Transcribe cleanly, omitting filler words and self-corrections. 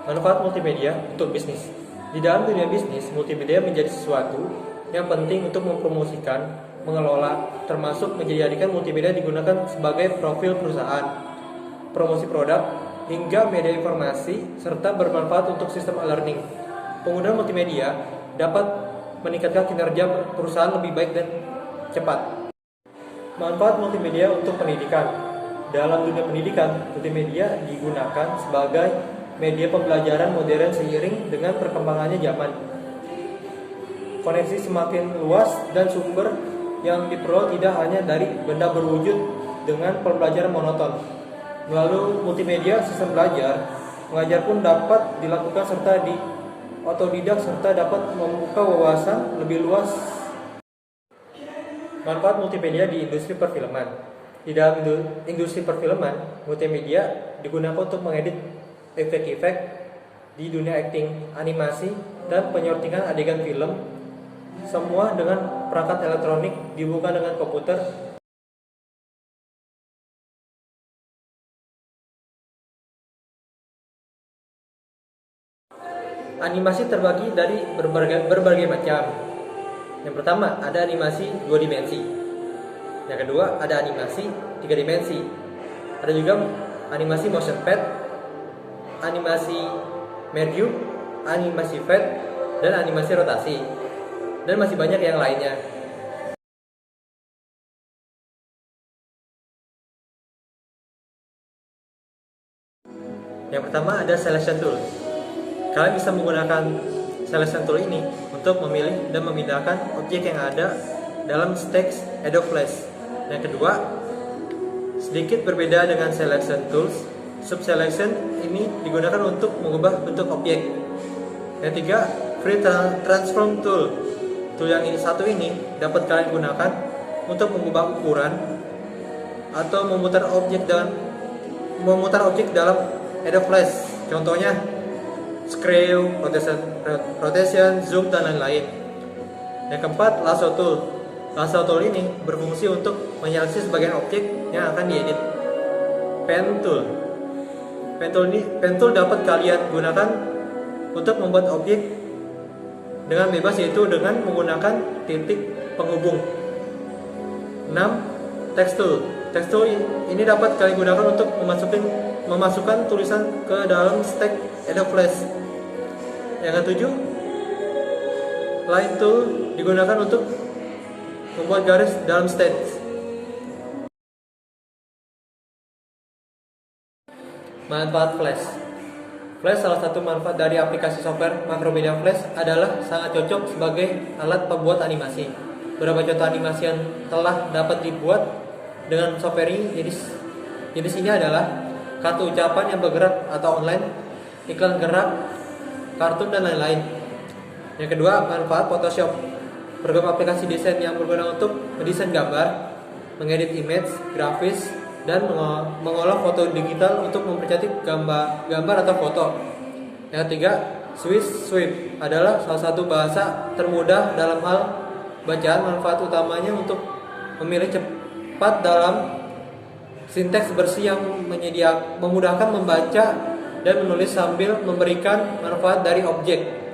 Manfaat multimedia untuk bisnis. Di dalam dunia bisnis, multimedia menjadi sesuatu yang penting untuk mempromosikan, mengelola, termasuk menjadikan multimedia digunakan sebagai profil perusahaan, promosi produk, hingga media informasi, serta bermanfaat untuk sistem e-learning. Penggunaan multimedia dapat meningkatkan kinerja perusahaan lebih baik dan cepat. Manfaat multimedia untuk pendidikan. Dalam dunia pendidikan, multimedia digunakan sebagai media pembelajaran modern seiring dengan perkembangannya zaman. Koneksi semakin luas dan sumber yang diperoleh tidak hanya dari benda berwujud dengan pembelajaran monoton. Melalui multimedia, sistem belajar, mengajar pun dapat dilakukan serta di otodidak serta dapat membuka wawasan lebih luas. Manfaat multimedia di industri perfilman. Di dalam industri perfilman, multimedia digunakan untuk mengedit efek-efek di dunia akting, animasi, dan penyortingan adegan film, semua dengan perangkat elektronik dihubungkan dengan komputer. Animasi terbagi dari berbagai macam. Yang pertama, ada animasi 2 dimensi. Yang kedua, ada animasi 3 dimensi. Ada juga animasi motion pad, animasi medium, animasi fade, dan animasi rotasi, dan masih banyak yang lainnya. Yang pertama ada selection tool. Kalian bisa menggunakan selection tool ini untuk memilih dan memindahkan objek yang ada dalam teks Adobe Flash. Yang kedua, sedikit berbeda dengan selection tools, subselection ini digunakan untuk mengubah bentuk objek. Yang tiga, free transform tool. Tool yang ini satu ini dapat kalian gunakan untuk mengubah ukuran atau memutar objek dalam Adobe Flash. Contohnya scale, rotation, zoom, dan lain-lain. Yang keempat, lasso tool. Lasso tool ini berfungsi untuk menyeleksi sebagian objek yang akan diedit. Pen tool. Pen tool dapat kalian gunakan untuk membuat objek dengan bebas, yaitu dengan menggunakan titik penghubung. 6. Text tool. Text tool ini dapat kalian gunakan untuk memasukkan tulisan ke dalam teks Adobe Flash. Yang ketujuh, line tool digunakan untuk membuat garis dalam teks. Manfaat Flash. Flash, salah satu manfaat dari aplikasi software Macromedia Flash adalah sangat cocok sebagai alat pembuat animasi. Beberapa contoh animasi yang telah dapat dibuat dengan software ini jenis ini adalah kartu ucapan yang bergerak atau online, iklan gerak, kartun, dan lain-lain. Yang kedua, manfaat Photoshop. Program aplikasi desain yang berguna untuk mendesain gambar, mengedit image, grafis, dan mengolah foto digital untuk mempercantik gambar atau foto. Yang ketiga, Swift adalah salah satu bahasa termudah dalam hal bacaan. Manfaat utamanya untuk memilih cepat dalam sinteks bersih yang memudahkan membaca dan menulis sambil memberikan manfaat dari objek.